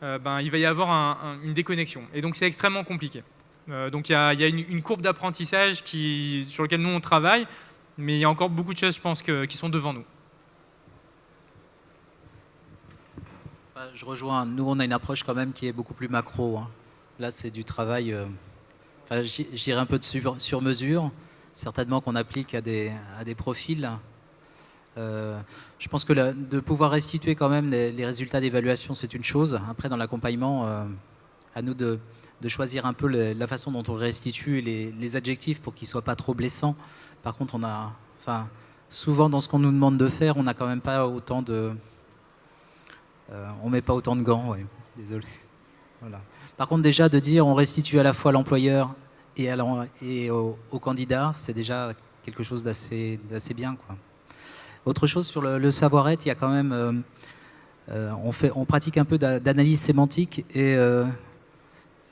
il va y avoir une déconnexion. Et donc, c'est extrêmement compliqué. Donc, il y a une courbe d'apprentissage sur laquelle nous, on travaille, mais il y a encore beaucoup de choses, je pense, qui sont devant nous. Je rejoins. Nous, on a une approche quand même qui est beaucoup plus macro. Là, c'est du travail, j'irai un peu de sur mesure, certainement qu'on applique à des profils. Je pense que de pouvoir restituer quand même les résultats d'évaluation, c'est une chose. Après, dans l'accompagnement, à nous de choisir un peu la façon dont on restitue les adjectifs pour qu'ils ne soient pas trop blessants. Par contre, souvent dans ce qu'on nous demande de faire, on n'a quand même pas autant de... on met pas autant de gants, ouais. Désolé. Voilà. Par contre, déjà de dire on restitue à la fois à l'employeur et au candidat, c'est déjà quelque chose d'assez bien, quoi. Autre chose sur le savoir-être, il y a quand même, on pratique un peu d'analyse sémantique et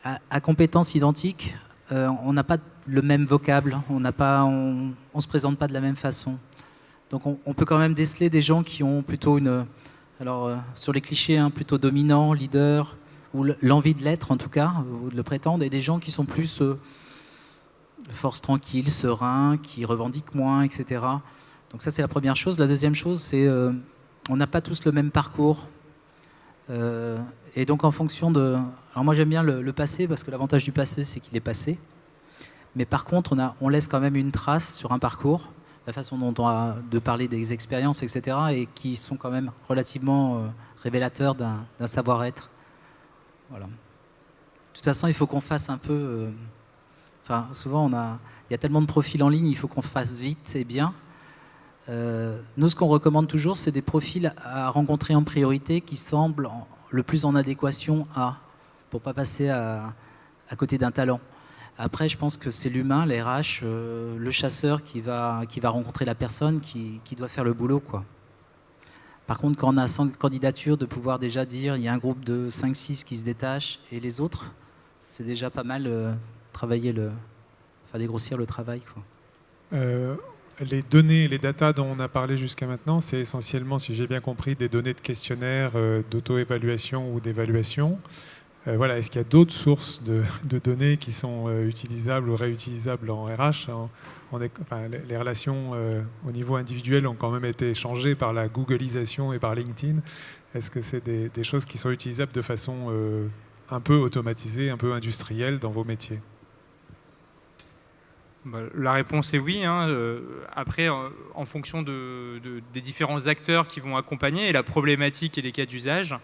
à compétences identiques, on n'a pas le même vocable, on se présente pas de la même façon. Donc on peut quand même déceler des gens qui ont plutôt sur les clichés, plutôt dominant, leader, ou l'envie de l'être en tout cas, ou de le prétendre, et des gens qui sont plus force tranquille, serein, qui revendiquent moins, etc. Donc ça, c'est la première chose. La deuxième chose, c'est on n'a pas tous le même parcours. Et donc en fonction de... Alors moi, j'aime bien le passé, parce que l'avantage du passé, c'est qu'il est passé. Mais par contre, on laisse quand même une trace sur un parcours, la façon dont on a de parler des expériences, etc., et qui sont quand même relativement révélateurs d'un savoir-être. Voilà. De toute façon, il faut qu'on fasse un peu... souvent, il y a tellement de profils en ligne, il faut qu'on fasse vite et bien. Nous, ce qu'on recommande toujours, c'est des profils à rencontrer en priorité qui semblent le plus en adéquation pour ne pas passer à côté d'un talent. Après, je pense que c'est l'humain, les RH, le chasseur qui va rencontrer la personne qui doit faire le boulot, quoi. Par contre, quand on a 100 candidatures, de pouvoir déjà dire il y a un groupe de 5-6 qui se détachent et les autres, c'est déjà pas mal dégrossir le travail, quoi. Les données, les datas dont on a parlé jusqu'à maintenant, c'est essentiellement, si j'ai bien compris, des données de questionnaires d'auto-évaluation ou d'évaluation. Voilà, est-ce qu'il y a d'autres sources de données qui sont utilisables ou réutilisables en RH? Les relations au niveau individuel ont quand même été changées par la Googleisation et par LinkedIn. Est-ce que c'est des choses qui sont utilisables de façon un peu automatisée, un peu industrielle dans vos métiers? La réponse est oui. Après, en fonction des différents acteurs qui vont accompagner et la problématique et les cas d'usage,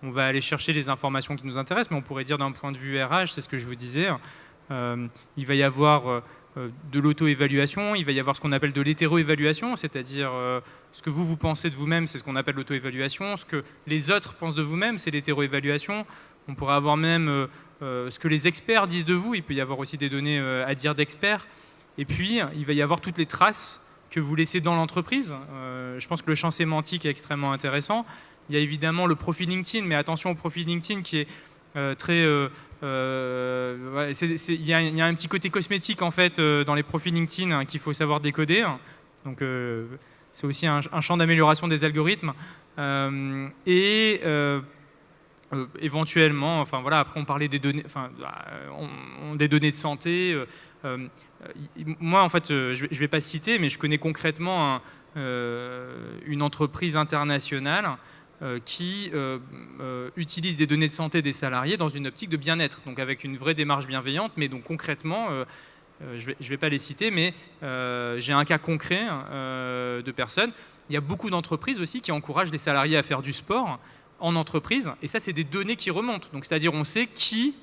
on va aller chercher les informations qui nous intéressent, mais on pourrait dire d'un point de vue RH, c'est ce que je vous disais, il va y avoir de l'auto-évaluation, il va y avoir ce qu'on appelle de l'hétéro-évaluation, c'est-à-dire ce que vous pensez de vous-même, c'est ce qu'on appelle l'auto-évaluation, ce que les autres pensent de vous-même, c'est l'hétéro-évaluation. On pourrait avoir même ce que les experts disent de vous, il peut y avoir aussi des données à dire d'experts. Et puis, il va y avoir toutes les traces que vous laissez dans l'entreprise. Je pense que le champ sémantique est extrêmement intéressant. Il y a évidemment le profil LinkedIn, mais attention au profil LinkedIn qui est très... il y a un petit côté cosmétique en fait dans les profils LinkedIn qu'il faut savoir décoder. Donc, c'est aussi un champ d'amélioration des algorithmes. Éventuellement, après on parlait des données, des données de santé. Moi, en fait, je vais pas citer, mais je connais concrètement une entreprise internationale qui utilise des données de santé des salariés dans une optique de bien-être, donc avec une vraie démarche bienveillante. Mais donc concrètement, je vais pas les citer, mais j'ai un cas concret de personnes. Il y a beaucoup d'entreprises aussi qui encouragent les salariés à faire du sport en entreprise, et ça c'est des données qui remontent, donc c'est-à-dire on sait qui,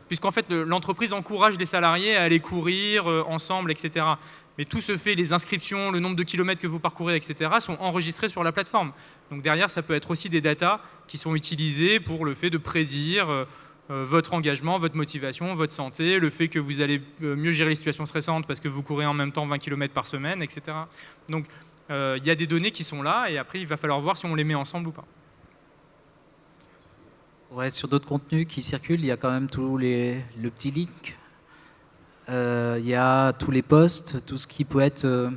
puisqu'en fait l'entreprise encourage les salariés à aller courir ensemble, etc. Mais tout se fait, les inscriptions, le nombre de kilomètres que vous parcourez, etc. sont enregistrés sur la plateforme. Donc derrière, ça peut être aussi des datas qui sont utilisées pour le fait de prédire votre engagement, votre motivation, votre santé, le fait que vous allez mieux gérer les situations stressantes parce que vous courez en même temps 20 km par semaine, etc. Donc il y a des données qui sont là et après il va falloir voir si on les met ensemble ou pas. Ouais, sur d'autres contenus qui circulent, il y a quand même le petit link. Il y a tous les posts, tout ce qui peut être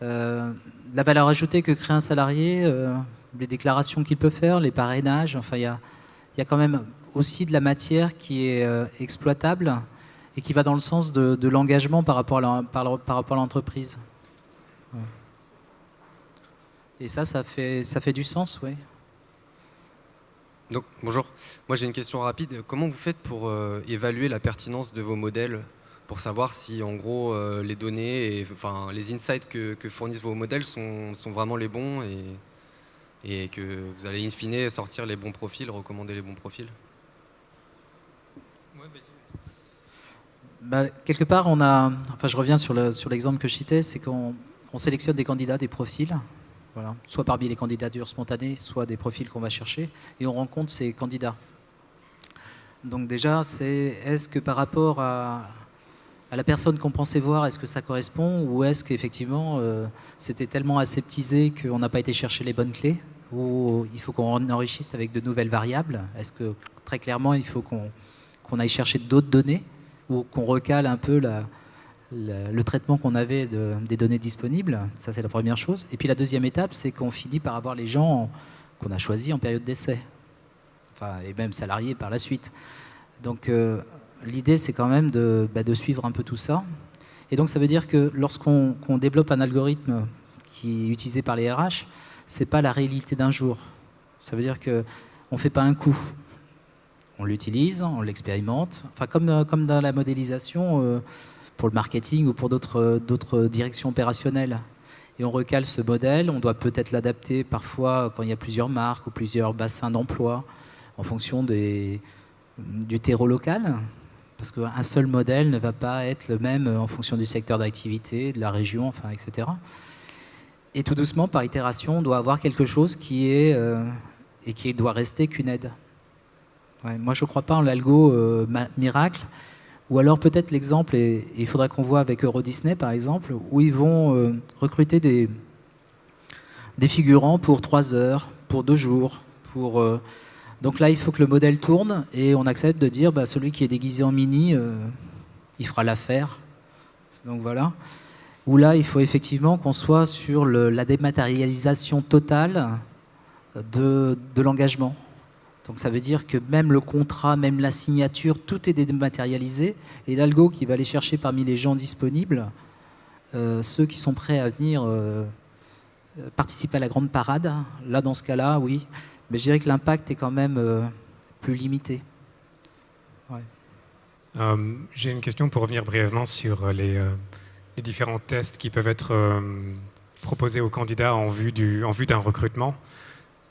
la valeur ajoutée que crée un salarié, les déclarations qu'il peut faire, les parrainages. Enfin, il y a quand même aussi de la matière qui est exploitable et qui va dans le sens de l'engagement par rapport à l'entreprise. Ouais. Et ça fait du sens, oui. Donc, bonjour, moi j'ai une question rapide. Comment vous faites pour évaluer la pertinence de vos modèles pour savoir si en gros les données, enfin les insights que fournissent vos modèles sont vraiment les bons et que vous allez in fine sortir les bons profils, recommander les bons profils? Quelque part, je reviens sur l'exemple que je citais, c'est qu'on sélectionne des candidats, des profils. Voilà. Soit parmi les candidatures spontanées, soit des profils qu'on va chercher, et on rencontre ces candidats. Donc déjà, est-ce que par rapport à la personne qu'on pensait voir, est-ce que ça correspond, ou est-ce qu'effectivement c'était tellement aseptisé qu'on n'a pas été chercher les bonnes clés, ou il faut qu'on enrichisse avec de nouvelles variables? Est-ce que très clairement il faut qu'on aille chercher d'autres données, ou qu'on recale un peu le traitement qu'on avait des données disponibles? Ça, c'est la première chose. Et puis la deuxième étape, c'est qu'on finit par avoir les gens qu'on a choisis en période d'essai, enfin, et même salariés par la suite. Donc l'idée, c'est quand même de suivre un peu tout ça. Et donc ça veut dire que lorsqu'on développe un algorithme qui est utilisé par les RH, c'est pas la réalité d'un jour. Ça veut dire qu'on ne fait pas un coup. On l'utilise, on l'expérimente. Enfin, comme dans la modélisation pour le marketing ou pour d'autres directions opérationnelles. Et on recale ce modèle, on doit peut-être l'adapter parfois quand il y a plusieurs marques ou plusieurs bassins d'emploi en fonction du terreau local, parce qu'un seul modèle ne va pas être le même en fonction du secteur d'activité, de la région, enfin, etc. Et tout doucement, par itération, on doit avoir quelque chose qui doit rester qu'une aide. Ouais, moi, je ne crois pas en l'algo miracle. Ou alors peut-être l'exemple, et il faudra qu'on voit avec Euro Disney par exemple, où ils vont recruter des figurants pour 3 heures, pour 2 jours. Donc là, il faut que le modèle tourne et on accepte de dire celui qui est déguisé en Minnie, il fera l'affaire. Donc voilà. Où là, il faut effectivement qu'on soit sur la dématérialisation totale de l'engagement. Donc ça veut dire que même le contrat, même la signature, tout est dématérialisé. Et l'algo qui va aller chercher parmi les gens disponibles, ceux qui sont prêts à venir participer à la grande parade, là dans ce cas-là, oui. Mais je dirais que l'impact est quand même plus limité. Ouais. J'ai une question pour revenir brièvement sur les différents tests qui peuvent être proposés aux candidats en vue d'un recrutement.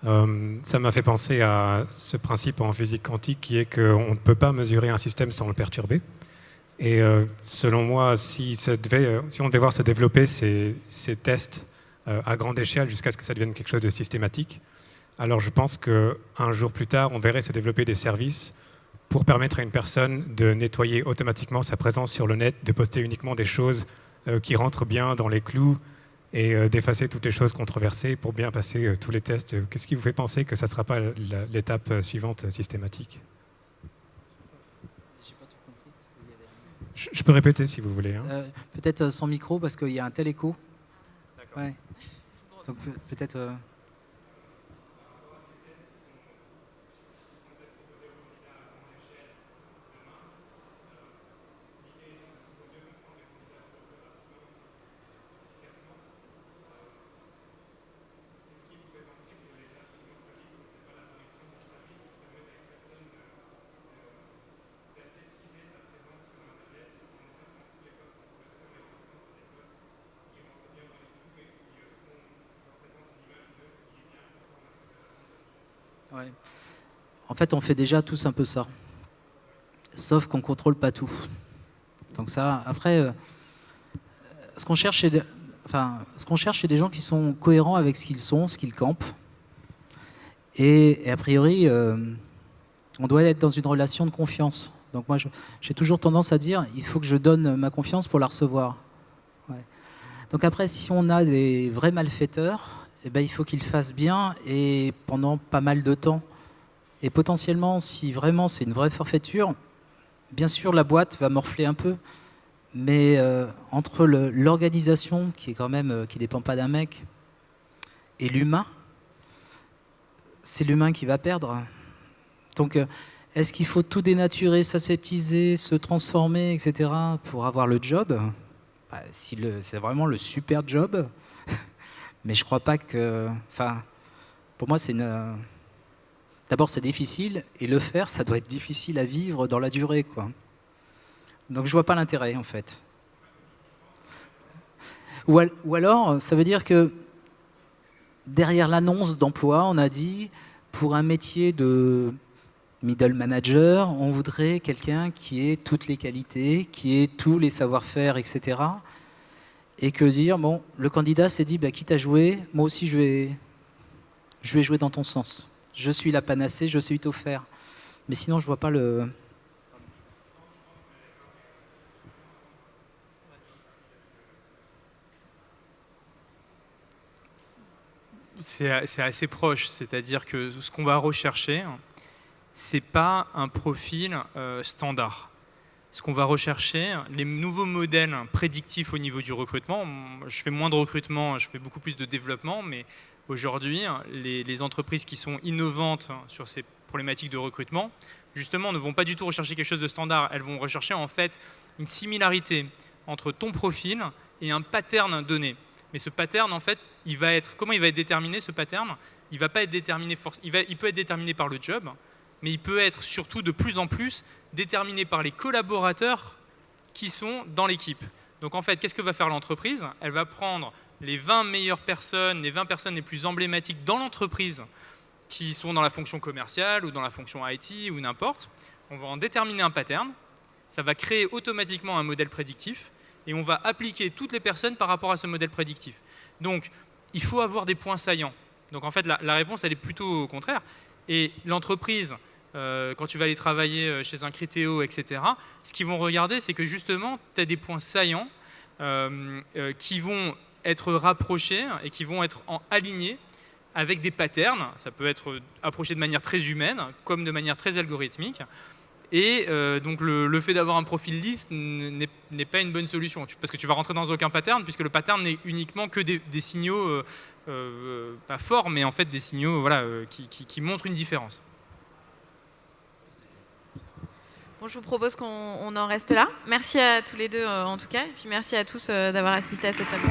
Ça m'a fait penser à ce principe en physique quantique qui est qu'on ne peut pas mesurer un système sans le perturber. Et selon moi, si on devait voir se développer ces tests à grande échelle jusqu'à ce que ça devienne quelque chose de systématique, alors je pense qu'un jour plus tard, on verrait se développer des services pour permettre à une personne de nettoyer automatiquement sa présence sur le net, de poster uniquement des choses qui rentrent bien dans les clous, et d'effacer toutes les choses controversées pour bien passer tous les tests. Qu'est-ce qui vous fait penser que ça ne sera pas l'étape suivante systématique? Je peux répéter si vous voulez. Hein. Peut-être sans micro parce qu'il y a un tel écho. D'accord. Ouais. Donc peut-être... Ouais. En fait, on fait déjà tous un peu ça, sauf qu'on ne contrôle pas tout. Donc ça, après, ce qu'on cherche, c'est des gens qui sont cohérents avec ce qu'ils sont, ce qu'ils campent. Et a priori, on doit être dans une relation de confiance. Donc moi, j'ai toujours tendance à dire, il faut que je donne ma confiance pour la recevoir. Ouais. Donc après, si on a des vrais malfaiteurs, eh ben, il faut qu'ils le fassent bien et pendant pas mal de temps. Et potentiellement, si vraiment c'est une vraie forfaiture, bien sûr, la boîte va morfler un peu. Mais entre l'organisation, qui est quand même, qui dépend pas d'un mec, et l'humain, c'est l'humain qui va perdre. Donc, est-ce qu'il faut tout dénaturer, s'aseptiser, se transformer, etc. pour avoir le job? Bah, si c'est vraiment le super job, mais je crois pas que... Enfin, pour moi, c'est une... D'abord, c'est difficile, et le faire, ça doit être difficile à vivre dans la durée, quoi. Donc, je vois pas l'intérêt, en fait. Ou alors, ça veut dire que derrière l'annonce d'emploi, on a dit, pour un métier de middle manager, on voudrait quelqu'un qui ait toutes les qualités, qui ait tous les savoir-faire, etc. Et que dire, bon, le candidat s'est dit, bah, quitte à jouer, moi aussi je vais jouer dans ton sens. Je suis la panacée, je suis tout faire. Mais sinon, je vois pas le... C'est assez proche, c'est-à-dire que ce qu'on va rechercher, c'est pas un profil standard. Ce qu'on va rechercher, les nouveaux modèles prédictifs au niveau du recrutement, je fais moins de recrutement, je fais beaucoup plus de développement, mais aujourd'hui, les entreprises qui sont innovantes sur ces problématiques de recrutement, justement, ne vont pas du tout rechercher quelque chose de standard, elles vont rechercher en fait une similarité entre ton profil et un pattern donné. Mais ce pattern, en fait, comment il va être déterminé, ce pattern? Il va pas être déterminé, il peut être déterminé par le job, mais il peut être surtout de plus en plus déterminé par les collaborateurs qui sont dans l'équipe. Donc en fait, qu'est-ce que va faire l'entreprise? Elle va prendre les 20 meilleures personnes, les 20 personnes les plus emblématiques dans l'entreprise, qui sont dans la fonction commerciale ou dans la fonction IT ou n'importe. On va en déterminer un pattern, ça va créer automatiquement un modèle prédictif, et on va appliquer toutes les personnes par rapport à ce modèle prédictif. Donc, il faut avoir des points saillants. Donc, en fait, la réponse, elle est plutôt au contraire. Et l'entreprise, quand tu vas aller travailler chez un Criteo, etc., ce qu'ils vont regarder, c'est que justement, tu as des points saillants qui vont être rapprochés et qui vont être alignés avec des patterns. Ça peut être approché de manière très humaine, comme de manière très algorithmique. Et donc le fait d'avoir un profil lisse n'est pas une bonne solution, parce que tu vas rentrer dans aucun pattern, puisque le pattern n'est uniquement que des signaux, pas forts, mais en fait des signaux voilà, qui montrent une différence. Bon, je vous propose qu'on en reste là. Merci à tous les deux en tout cas, et puis merci à tous d'avoir assisté à cette table.